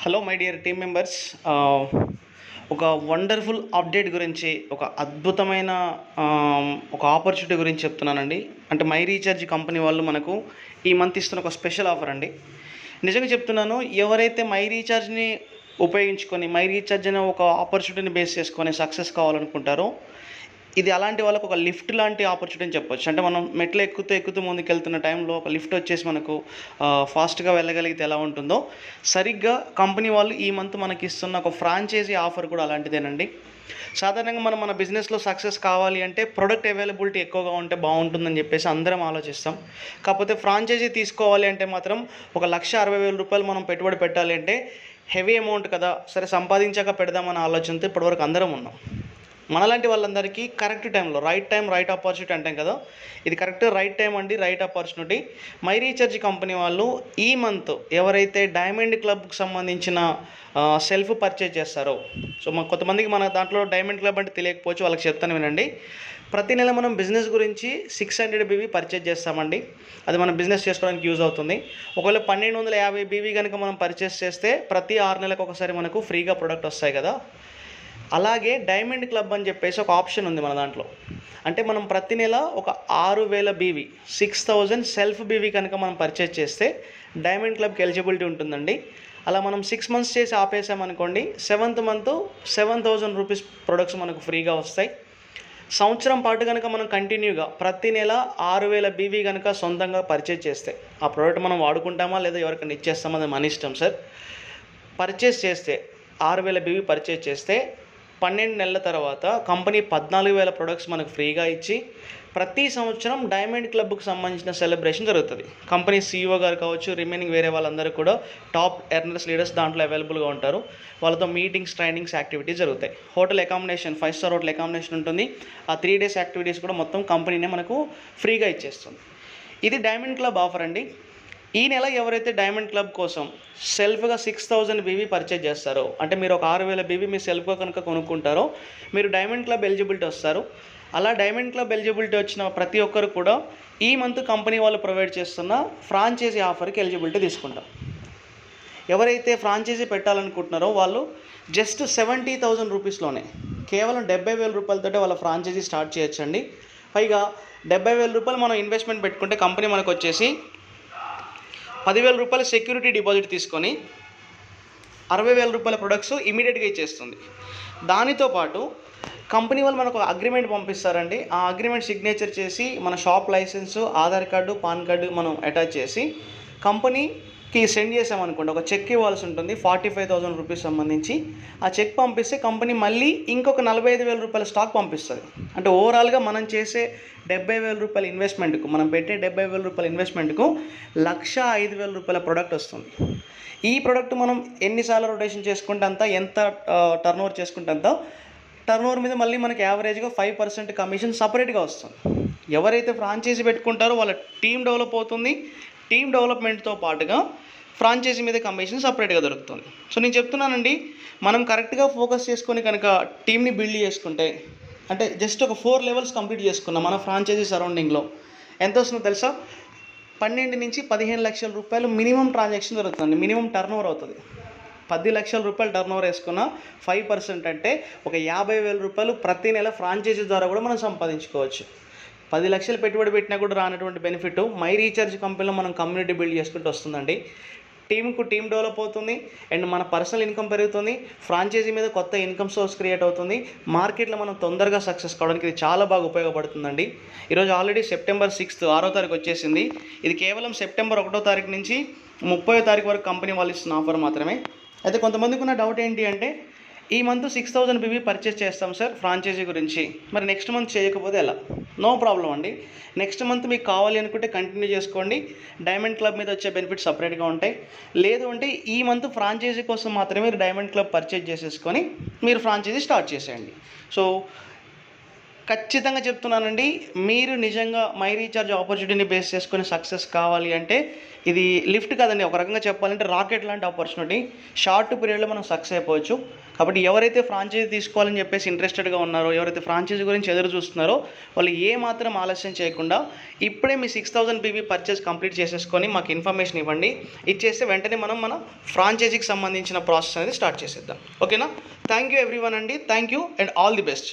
Hello my dear team members. ఒక wonderful update గురించి, ఒక అద్భుతమైన ఒక ఆపర్చునిటీ గురించి చెప్తున్నానండి. అంటే మై రీఛార్జ్ కంపెనీ వాళ్ళు మనకు ఈ మంత్ ఇస్తున్న ఒక స్పెషల్ ఆఫర్ అండి. నిజంగా చెప్తున్నాను, ఎవరైతే మై రీఛార్జ్ని ఉపయోగించుకొని మై రీఛార్జ్ అనే ఒక ఆపర్చునిటీని బేస్ చేసుకొని సక్సెస్ కావాలనుకుంటారో, ఇది అలాంటి వాళ్ళకు ఒక లిఫ్ట్ లాంటి ఆపర్చునిటీ అని చెప్పొచ్చు. అంటే మనం మెట్లు ఎక్కుతూ ముందుకెళ్తున్న టైంలో ఒక లిఫ్ట్ వచ్చేసి మనకు ఫాస్ట్గా వెళ్ళగలిగితే ఎలా ఉంటుందో, సరిగ్గా కంపెనీ వాళ్ళు ఈ మంత్ మనకి ఇస్తున్న ఒక ఫ్రాంచైజీ ఆఫర్ కూడా అలాంటిదేనండి. సాధారణంగా మనం మన బిజినెస్లో సక్సెస్ కావాలి అంటే ప్రొడక్ట్ అవైలబిలిటీ ఎక్కువగా ఉంటే బాగుంటుందని చెప్పేసి అందరం ఆలోచిస్తాం. కాకపోతే ఫ్రాంచైజీ తీసుకోవాలి అంటే మాత్రం ఒక 1,60,000 మనం పెట్టుబడి పెట్టాలి అంటే హెవీ అమౌంట్ కదా, సరే సంపాదించాక పెడదామన్న ఆలోచనతో ఇప్పటివరకు అందరం ఉన్నాం. మనలాంటి వాళ్ళందరికీ కరెక్ట్ టైంలో రైట్ టైం రైట్ ఆపర్చునిటీ అంటాం కదా, ఇది కరెక్ట్ రైట్ టైం అండి, right opportunity. My recharge company వాళ్ళు ఈ మంత్ ఎవరైతే డైమండ్ క్లబ్కి సంబంధించిన సెల్ఫ్ పర్చేజ్ చేస్తారో, సో కొంతమందికి మన దాంట్లో డైమండ్ క్లబ్ అంటే తెలియకపోవచ్చు, వాళ్ళకి చెప్తాను వినండి. ప్రతి నెల మనం బిజినెస్ గురించి 600 BV పర్చేజ్ చేస్తామండి. అది మనం బిజినెస్ చేసుకోవడానికి యూజ్ అవుతుంది. ఒకవేళ 1,250 BV కనుక మనం పర్చేస్ చేస్తే ప్రతి 6 నెలలకు ఒకసారి మనకు ఫ్రీగా ప్రొడక్ట్ వస్తాయి కదా. అలాగే డైమండ్ క్లబ్ అని చెప్పేసి ఒక ఆప్షన్ ఉంది మన దాంట్లో. అంటే మనం ప్రతి నెల ఒక 6,000 BV 6,000 సెల్ఫ్ బీవీ కనుక మనం పర్చేజ్ చేస్తే డైమండ్ క్లబ్కి ఎలిజిబిలిటీ ఉంటుందండి. అలా మనం 6 months చేసి ఆపేసామనుకోండి, 7th month 7,000 రూపీస్ ప్రొడక్ట్స్ మనకు ఫ్రీగా వస్తాయి. సంవత్సరం పాటు కనుక మనం కంటిన్యూగా ప్రతి నెల 6,000 BV కనుక సొంతంగా పర్చేజ్ చేస్తే, ఆ ప్రోడక్ట్ మనం వాడుకుంటామా లేదా ఎవరికైనా ఇచ్చేస్తామా అది మన ఇష్టం సార్. పర్చేజ్ చేస్తే 6,000 BV పర్చేజ్ చేస్తే 12 నెలల తర్వాత కంపెనీ 14,000 ప్రొడక్ట్స్ మనకు ఫ్రీగా ఇచ్చి ప్రతి సంవత్సరం డైమండ్ క్లబ్కి సంబంధించిన సెలబ్రేషన్ జరుగుతుంది. కంపెనీ CEO గారు కావచ్చు, రిమైనింగ్ వేరే వాళ్ళందరూ కూడా టాప్ ఎర్నర్స్ లీడర్స్ దాంట్లో అవైలబుల్గా ఉంటారు. వాళ్ళతో మీటింగ్స్, ట్రైనింగ్స్, యాక్టివిటీస్ జరుగుతాయి. Hotel accommodation 5 star hotel accommodation ఉంటుంది. ఆ 3 days యాక్టివిటీస్ కూడా మొత్తం కంపెనీనే మనకు ఫ్రీగా ఇచ్చేస్తుంది. ఇది డైమండ్ క్లబ్ ఆఫర్ అండి. ఈ నెల ఎవరైతే డైమండ్ క్లబ్ కోసం సెల్ఫ్గా 6,000 BV పర్చేజ్ చేస్తారో, అంటే మీరు ఒక 6,000 BV మీ సెల్ఫ్గా కనుక కొనుక్కుంటారో మీరు డైమండ్ క్లబ్ ఎలిజిబిలిటీ వస్తారు. అలా డైమండ్ క్లబ్ ఎలిజిబిలిటీ వచ్చిన ప్రతి ఒక్కరు కూడా ఈ మంత్ కంపెనీ వాళ్ళు ప్రొవైడ్ చేస్తున్న ఫ్రాంచైజీ ఆఫర్కి ఎలిజిబిలిటీ తీసుకుంటారు. ఎవరైతే ఫ్రాంచైజీ పెట్టాలనుకుంటున్నారో వాళ్ళు జస్ట్ 70,000 రూపీస్లోనే, కేవలం 70,000 రూపాయలతోటే వాళ్ళ ఫ్రాంచైజీ స్టార్ట్ చేయొచ్చండి. పైగా 70,000 రూపాయలు మనం ఇన్వెస్ట్మెంట్ పెట్టుకుంటే కంపెనీ మనకు వచ్చేసి 10,000 రూపాయల సెక్యూరిటీ డిపాజిట్ తీసుకొని 60,000 రూపాయల ప్రొడక్ట్స్ ఇమీడియట్గా ఇచ్చేస్తుంది. దానితో పాటు కంపెనీ వాళ్ళు మనకు అగ్రిమెంట్ పంపిస్తారండి. ఆ అగ్రిమెంట్ సిగ్నేచర్ చేసి మన shop licence, Aadhaar card, pan card మనం అటాచ్ చేసి కంపెనీకి సెండ్ చేసామనుకోండి, ఒక చెక్ ఇవ్వాల్సి ఉంటుంది 45,000 రూపీస్ సంబంధించి. ఆ చెక్ పంపిస్తే కంపెనీ మళ్ళీ ఇంకొక 45,000 రూపాయల స్టాక్ పంపిస్తుంది. అంటే ఓవరాల్గా మనం చేసే 70,000 రూపాయల ఇన్వెస్ట్మెంట్కు, మనం పెట్టే 70,000 రూపాయల ఇన్వెస్ట్మెంట్కు 1,05,000 రూపాయల ప్రోడక్ట్ వస్తుంది. ఈ ప్రోడక్ట్ మనం ఎన్నిసార్లు రొటేషన్ చేసుకుంటే అంత, ఎంత టర్నోవర్ చేసుకుంటే అంత, టర్నోవర్ మీద మళ్ళీ మనకి యావరేజ్గా 5% కమిషన్ సపరేట్గా వస్తుంది. ఎవరైతే ఫ్రాంచైజీ పెట్టుకుంటారో వాళ్ళ టీం డెవలప్ అవుతుంది. టీం డెవలప్మెంట్తో పాటుగా ఫ్రాంచైజీ మీద కమిషన్ సపరేట్గా దొరుకుతుంది. సో నేను చెప్తున్నానండి, మనం కరెక్ట్గా ఫోకస్ చేసుకొని కనుక టీంని బిల్డ్ చేసుకుంటే, అంటే జస్ట్ ఒక 4 levels కంప్లీట్ చేసుకున్నాం మన ఫ్రాంచైజీ సరౌండింగ్లో, ఎంత వస్తుందో తెలుసా? 12 నుంచి 15 లక్షల రూపాయలు మినిమం ట్రాన్సాక్షన్ జరుగుతుంది, మినిమం టర్నోవర్ అవుతుంది. 10 లక్షల రూపాయలు టర్నోవర్ వేసుకున్న 5% అంటే ఒక 50,000 రూపాయలు ప్రతి నెల ఫ్రాంచైజీ ద్వారా కూడా మనం సంపాదించుకోవచ్చు. 10 లక్షలు పెట్టుబడి పెట్టినా కూడా రానటువంటి బెనిఫిట్ మై రీఛార్జ్ కంపెనీలో మనం కమ్యూనిటీ బిల్డ్ చేసుకుంటూ వస్తుందండి. టీంకు టీం డెవలప్ అవుతుంది అండ్ మన పర్సనల్ ఇన్కమ్ పెరుగుతుంది. ఫ్రాంచైజీ మీద కొత్త ఇన్కమ్ సోర్స్ క్రియేట్ అవుతుంది. మార్కెట్లో మనం తొందరగా సక్సెస్ కావడానికి ఇది చాలా బాగా ఉపయోగపడుతుందండి. ఈరోజు ఆల్రెడీ September 6th 6వ తారీఖు వచ్చేసింది. ఇది కేవలం September 1వ తారీఖు నుంచి 30వ తారీఖు వరకు కంపెనీ వాళ్ళు ఇస్తున్న ఆఫర్ మాత్రమే. అయితే కొంతమందికి ఉన్న డౌట్ ఏంటి అంటే, ఈ మంత్ 6,000 BV పర్చేస్ చేస్తాం సార్ ఫ్రాంచైజీ గురించి, మరి నెక్స్ట్ మంత్ చేయకపోతే ఎలా? నో ప్రాబ్లం అండి. నెక్స్ట్ మంత్ మీకు కావాలి అనుకుంటే కంటిన్యూ చేసుకోండి. డైమండ్ క్లబ్ మీద వచ్చే బెనిఫిట్స్ సపరేట్గా ఉంటాయి. లేదు అంటే ఈ మంత్ ఫ్రాంచైజీ కోసం మాత్రమే మీరు డైమండ్ క్లబ్ పర్చేజ్ చేసేసుకొని మీరు ఫ్రాంచైజీ స్టార్ట్ చేసేయండి. సో ఖచ్చితంగా చెప్తున్నానండి. మీరు నిజంగా మై రీచార్జ్ ఆపర్చునిటీని బేస్ చేసుకొని సక్సెస్ కావాలి అంటే ఇది లిఫ్ట్ కాదండి. ఒక రకంగా చెప్పాలంటే రాకెట్ లాంటి ఆపర్చునిటీ. షార్ట్ పీరియడ్లో మనం సక్సెస్ అయిపోవచ్చు. కాబట్టి ఎవరైతే ఫ్రాంచైజీ తీసుకోవాలని చెప్పేసి ఇంట్రెస్టెడ్గా ఉన్నారో, ఎవరైతే ఫ్రాంచైజీ గురించి ఎదురు చూస్తున్నారో వాళ్ళు ఏ మాత్రం ఆలస్యం చేయకుండా ఇప్పుడే మీ 6000 పీబీ పర్చేస్ కంప్లీట్ చేసేసుకొని మాకు ఇన్ఫర్మేషన్ ఇవ్వండి. ఇచ్చేస్తే వెంటనే మనం మన ఫ్రాంచైజీకి సంబంధించిన ప్రాసెస్ అనేది స్టార్ట్ చేసేద్దాం. ఓకేనా? థ్యాంక్ యూ ఎవ్రీవన్ అండి. Thank you and all the best.